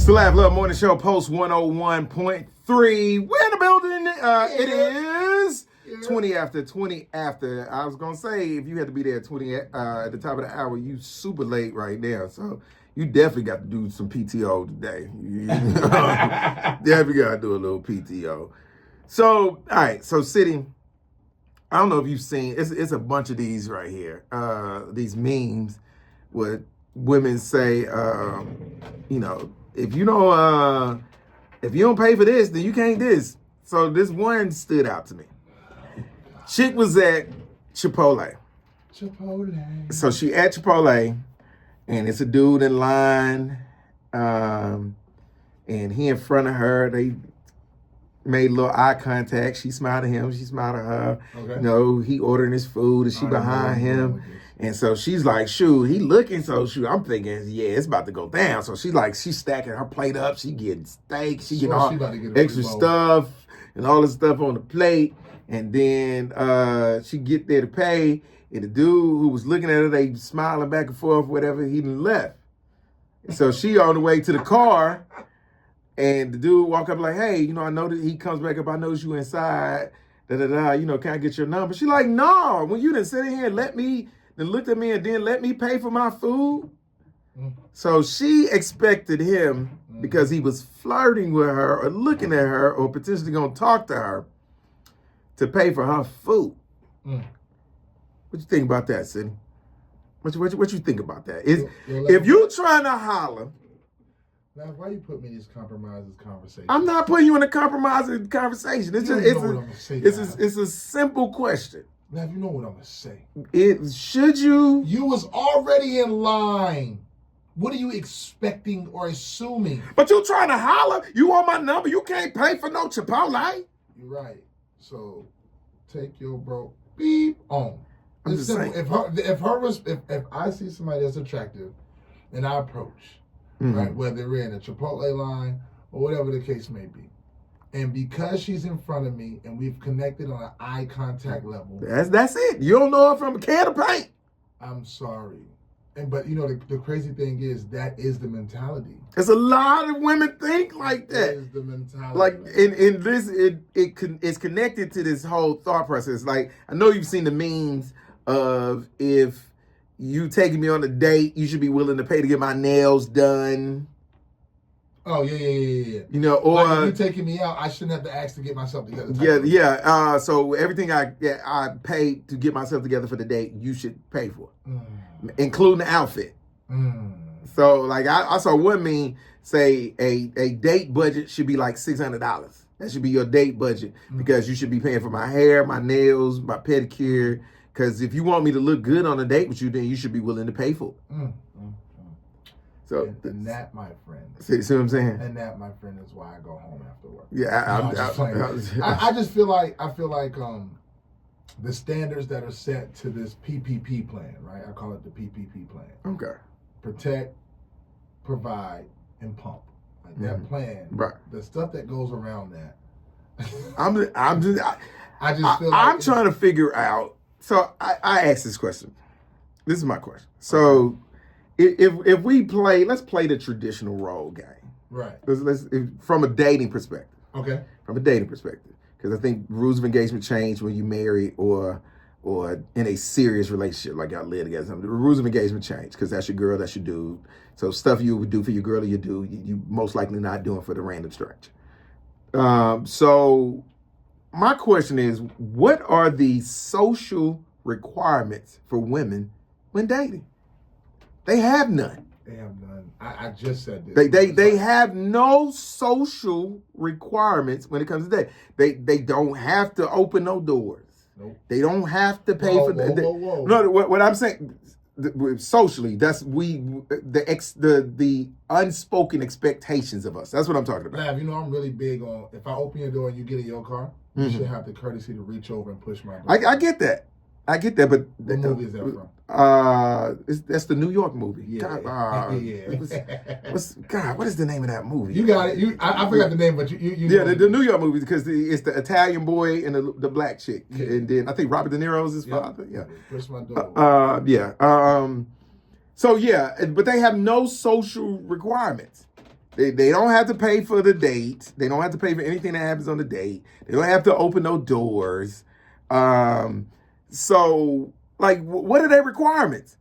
Slab Love Morning Show, Post 101.3. We're in the building. It is 20 after. I was going to say, if you had to be there at 20 at the top of the hour, you super late right now. So you definitely got to do some PTO today. Definitely got to do a little PTO. So, all right. So, City, I don't know if you've seen, it's a bunch of these right here. These memes where women say, if you don't pay for this, then you can't this. So this one stood out to me. Chick was at Chipotle. So she at Chipotle, and it's a dude in line, and he in front of her. They made a little eye contact. She smiled at him. She smiled at her. Okay. He ordering his food, and she behind him. And so she's like, shoot, he looking, so shoot, I'm thinking, yeah, it's about to go down. So she's stacking her plate up. She getting steak. She getting all extra stuff and all this stuff on the plate. And then she get there to pay. And the dude who was looking at her, they smiling back and forth, whatever, he done left. So she on the way to the car. And the dude walk up like, hey, I know that he comes back up. I noticed you inside. Can I get your number? She like, no, when you done sit in here and then looked at me and then let me pay for my food. So she expected him, because he was flirting with her or looking at her or potentially going to talk to her, to pay for her food. What you think about that, Sidney? What you think about that? If you trying to holler. Now, why you put me in this compromises conversation? I'm not putting you in a compromising conversation. It's a simple question. Now, you know what I'm going to say. Should you? You was already in line. What are you expecting or assuming? But you trying to holler. You want my number. You can't pay for no Chipotle. You're right. So, take your broke beep on. It's simple. If I see somebody that's attractive and I approach, right, whether we're in a Chipotle line or whatever the case may be, and because she's in front of me and we've connected on an eye contact level. That's it. You don't know her from a can of paint. I'm sorry. But the crazy thing is that is the mentality. There's a lot of women think like that. That is the mentality. Like in this, it's connected to this whole thought process. Like, I know you've seen the memes of, if you taking me on a date, you should be willing to pay to get my nails done. Oh, yeah. Or like, if you're taking me out, I shouldn't have to ask to get myself together. Yeah. So everything I paid to get myself together for the date, you should pay for, including the outfit. So, like, I saw one meme say a date budget should be like $600. That should be your date budget, because you should be paying for my hair, my nails, my pedicure. Because if you want me to look good on a date with you, then you should be willing to pay for it. So, and that, my friend. See what I'm saying? And that, my friend, is why I go home after work. Yeah, I just feel like the standards that are set to this PPP plan, right? I call it the PPP plan. Okay. Protect, provide, and pump. Like that plan. Right. The stuff that goes around that. I'm trying to figure out. So I asked this question. This is my question. So. If we let's play the traditional role game. Right. From a dating perspective. Okay. From a dating perspective. Because I think rules of engagement change when you marry or in a serious relationship, like y'all live together. The rules of engagement change, because that's your girl, that's your dude. So stuff you would do for your girl or your dude, you most likely not doing for the random stranger. So my question is, what are the social requirements for women when dating? They have none. They have none. I just said this. They have no social requirements when it comes to that. They don't have to open no doors. Nope. They don't have to pay for that. No, what I'm saying, socially, that's the unspoken expectations of us. That's what I'm talking about. Now, I'm really big on, if I open your door and you get in your car, you should have the courtesy to reach over and push my door. I get that. But what movie is that from? That's the New York movie. Yeah. What is the name of that movie? You got it. I forgot the name, but you yeah, the New York movie, because it's the Italian boy and the black chick, and then I think Robert De Niro's his father. Yeah. Push my door. So but they have no social requirements. They don't have to pay for the date. They don't have to pay for anything that happens on the date. They don't have to open no doors. So, like, what are their requirements?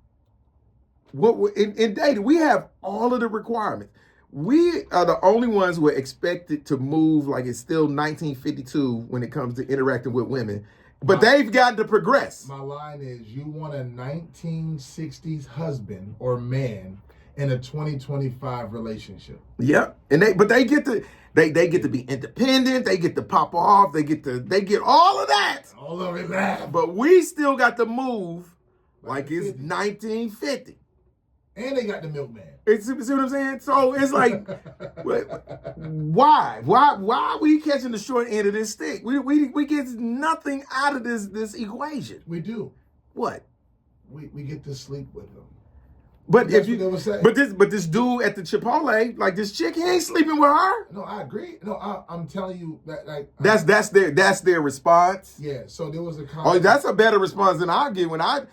In dating, we have all of the requirements. We are the only ones who are expected to move like it's still 1952 when it comes to interacting with women. But they've got to progress. My line is, you want a 1960s husband or man in a 2025 relationship. Yep. And they get to be independent, they get to pop off, they get all of that. All of it that. But we still got to move like it's 1950. And they got the milkman. See what I'm saying? So it's like, why? Why are we catching the short end of this stick? We get nothing out of this equation. We do. What? We get to sleep with them. But this dude at the Chipotle, like this chick, he ain't sleeping with her. No, I agree. No, I'm telling you that like that's their response. Yeah. So there was a Oh, that's a better response than I get when I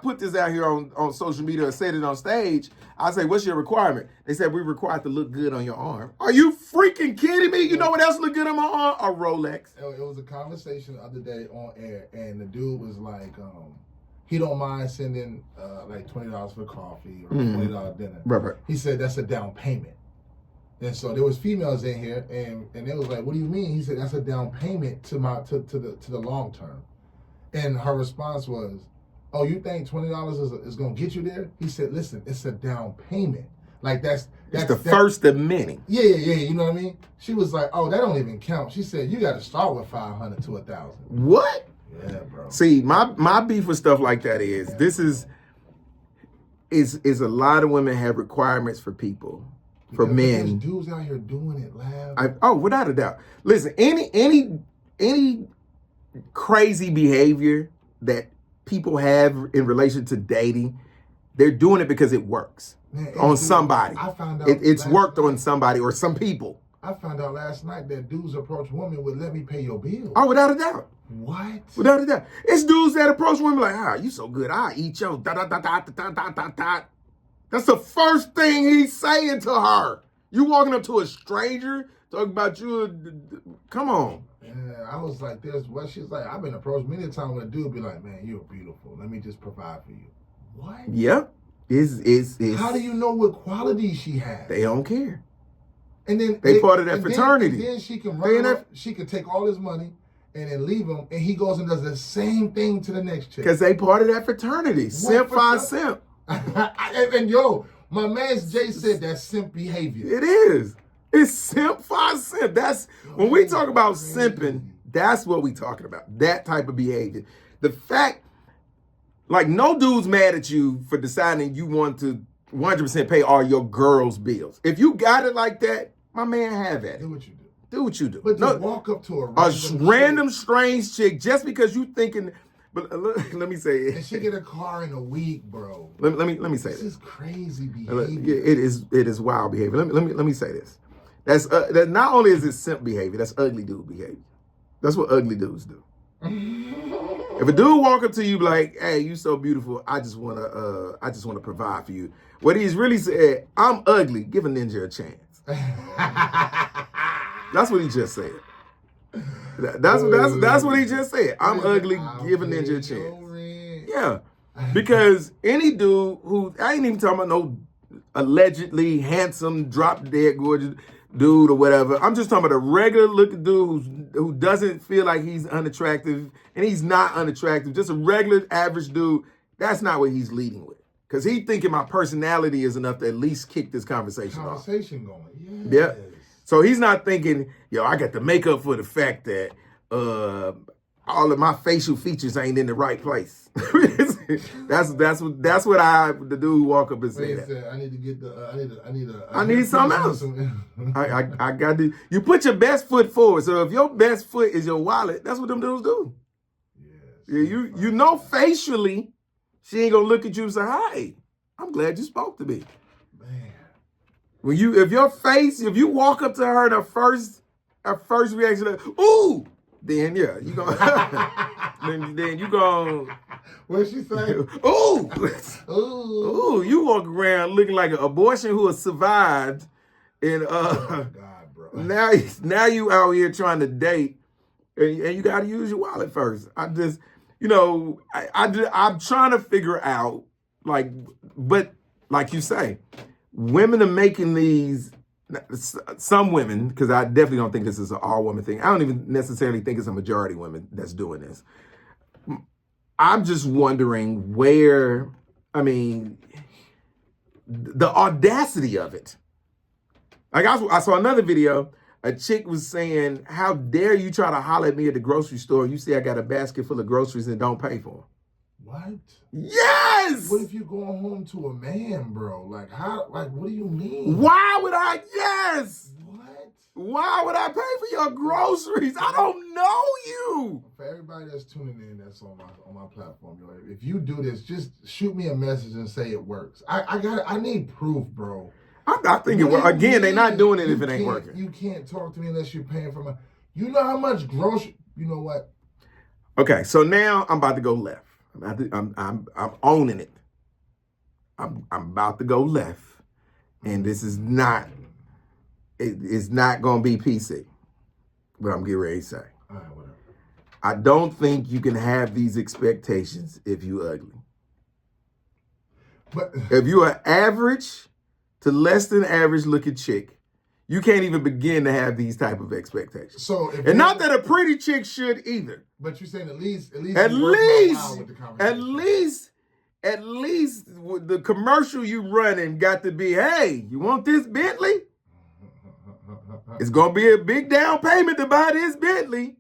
put this out here on social media or said it on stage. I say, what's your requirement? They said we require to look good on your arm. Are you freaking kidding me? You know what else look good on my arm? A Rolex. It was a conversation the other day on air, and the dude was like, he don't mind sending like $20 for coffee or $20 dinner. Right. He said that's a down payment. And so there was females in here, and they was like, "What do you mean?" He said that's a down payment to the long term. And her response was, "Oh, you think $20 is gonna get you there?" He said, "Listen, it's a down payment. Like that's the first of many." Yeah. You know what I mean? She was like, "Oh, that don't even count." She said, "You got to start with 500 to 1,000." What? Yeah, bro. See, my beef with stuff like that is a lot of women have requirements for people, for men. There's dudes out here doing it, Lab. Without a doubt. Listen, any crazy behavior that people have in relation to dating, they're doing it because it works on somebody. I found out it's worked on somebody or some people. I found out last night that dudes approach women with "Let me pay your bill." Oh, without a doubt. What? Without a doubt. It's dudes that approach women like, you so good, I'll eat your da-da-da-da-da-da-da-da. That's the first thing he's saying to her. You walking up to a stranger, talking about you, come on. Yeah, I was like, she's like, I've been approached many times when a dude be like, "Man, you're beautiful. Let me just provide for you." What? Yep. How do you know what qualities she has? They don't care. And then they part of that fraternity. Then she can run she can take all his money and then leave him, and he goes and does the same thing to the next chick. Because they part of that fraternity. Simp fi simp. and yo, my man Jay said that's simp behavior. It is. It's simp fi simp. That's when we talk about simping, that's what we talking about. That type of behavior. The fact, like, no dude's mad at you for deciding you want to 100% pay all your girl's bills. If you got it like that, my man, have at it. Do what you do. Do what you do. But to walk up to a random strange chick just because you thinking. But let me say it. And she get a car in a week, bro. Let me say this. This is crazy behavior. It is wild behavior. Let me say this. That not only is it simp behavior, that's ugly dude behavior. That's what ugly dudes do. If a dude walk up to you like, "Hey, you so beautiful, I just wanna provide for you," what he's really said, "I'm ugly, give a ninja a chance." That's what he just said. That's what he just said. "I'm ugly, give a ninja a chance." Yeah. Because any dude who, I ain't even talking about no allegedly handsome, drop dead gorgeous dude or whatever. I'm just talking about a regular looking dude who doesn't feel like he's unattractive, and he's not unattractive, just a regular average dude. That's not what he's leading with. Because he thinking my personality is enough to at least kick this conversation off. Going. Yes. Yeah. So he's not thinking, I got to make up for the fact that all of my facial features ain't in the right place. that's what the dude who walk up and say that. I need to get the I need something else. I got to. You put your best foot forward. So if your best foot is your wallet, that's what them dudes do. Yes. Yeah, you know facially, she ain't gonna look at you and say, "Hey, I'm glad you spoke to me." Man. If you walk up to her and her first reaction is, "Ooh," then yeah, you gonna then you gonna. What'd she say? Ooh, you walk around looking like an abortion who has survived And oh my God, bro. now you out here trying to date, and you got to use your wallet first. I just, I'm trying to figure out, like, but like you say, women are making these. Some women, because I definitely don't think this is an all woman thing. I don't even necessarily think it's a majority women that's doing this. I'm just wondering where, the audacity of it. Like I saw another video, a chick was saying, how dare you try to holler at me at the grocery store? You see I got a basket full of groceries and don't pay for them. What? Yes! What if you're going home to a man, bro? Like, how, like, what do you mean? Why would I? Yes! What? Why would I pay for your groceries? I don't know you. For everybody that's tuning in, that's on my platform, yo, if you do this, just shoot me a message and say it works. I need proof, bro. I think it works. Again, they're not doing it if it ain't working. You can't talk to me unless you're paying for my. You know how much grocery? You know what? Okay, so now I'm about to go left. I'm owning it. I'm about to go left, and this is not. It's not gonna be PC. But I'm getting ready to say. All right, whatever. I don't think you can have these expectations if you ugly. But if you are average to less than average looking chick, you can't even begin to have these type of expectations. So, and not that a pretty chick should either. But you're saying at least the commercial you running got to be, hey, you want this Bentley? It's gonna be a big down payment to buy this Bentley.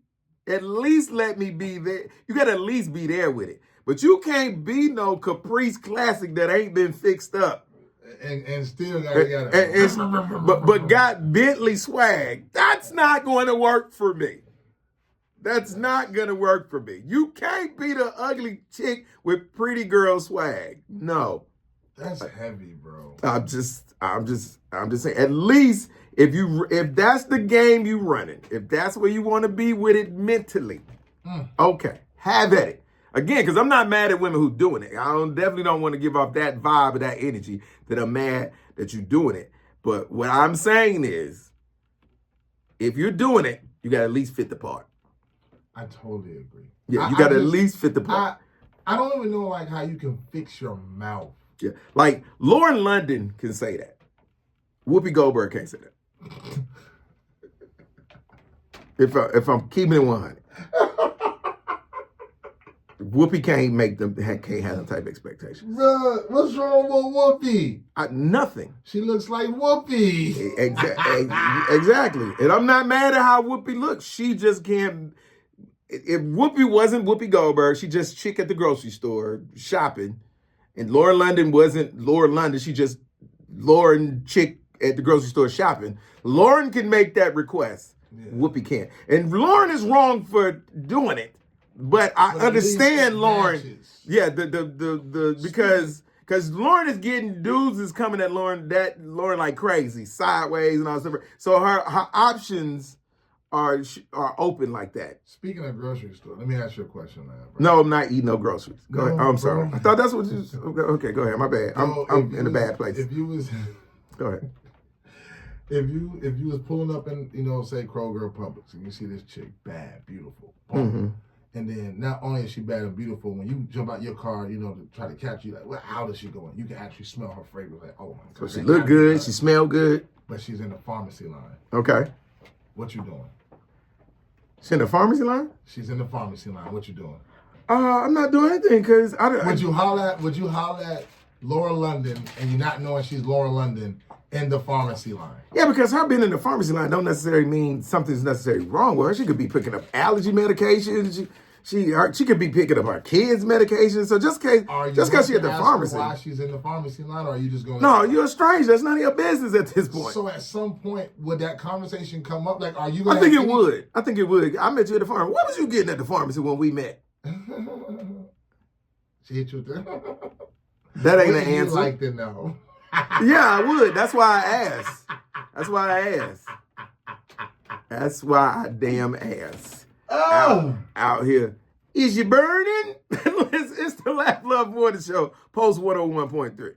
At least let me be there. You gotta at least be there with it. But you can't be no Caprice Classic that ain't been fixed up. And still got but got Bentley swag. That's not going to work for me. That's not going to work for me. You can't be the ugly chick with pretty girl swag. No. That's heavy, bro. I'm just saying, at least if that's the game you running, if that's where you want to be with it mentally, okay, have at it. Again, because I'm not mad at women who doing it. I definitely don't want to give off that vibe or that energy that I'm mad that you're doing it. But what I'm saying is, if you're doing it, you got to at least fit the part. I totally agree. Yeah, you got to at least fit the part. I don't even know like how you can fix your mouth. Yeah, like Lauren London can say that. Whoopi Goldberg can't say that. If I'm keeping it 100. Whoopi can't have that type of expectation. Bruh, what's wrong with Whoopi? Nothing. She looks like Whoopi. Exactly. And I'm not mad at how Whoopi looks. She just can't. If Whoopi wasn't Whoopi Goldberg, she just chick at the grocery store shopping. And Lauren London wasn't Lauren London. She just Lauren chick at the grocery store shopping. Lauren can make that request. Yeah. Whoopi can't. And Lauren is wrong for doing it. But I understand Lauren. Matches. Yeah, because Lauren is getting dudes is coming at Lauren like crazy, sideways and all that stuff. So her options are open like that. Speaking of grocery store, let me ask you a question now. Bro. No, I'm not eating no groceries. Go ahead. Oh, I'm sorry. I thought that's what you. Okay, go ahead. My bad. I'm in a bad place. If you was, go ahead. If you was pulling up in say Kroger or Publix and you see this chick, bad, beautiful. And then not only is she bad and beautiful, when you jump out your car, to try to catch you, like, well, how is she going? You can actually smell her fragrance. Like, oh my God. So she look good, she smell good. But she's in the pharmacy line. Okay. What you doing? She's in the pharmacy line? She's in the pharmacy line. What you doing? I'm not doing anything because Would you holler at Laura London and you not knowing she's Laura London in the pharmacy line? Yeah, because her being in the pharmacy line don't necessarily mean something's necessarily wrong with her. She could be picking up allergy medications. She could be picking up her kids' medication. So just because she's at the pharmacy. Why she's in the pharmacy line, or are you just going? No, you're a stranger. That's none of your business at this point. So at some point, would that conversation come up? Like, are you? I think it would. I think it would. I met you at the pharmacy. What was you getting at the pharmacy when we met? She hit you with that ain't an answer. Like to know. Yeah, I would. That's why I asked. That's why I damn asked. Out here. Is you burning? It's the Laugh Love Morning Show, Post 101.3.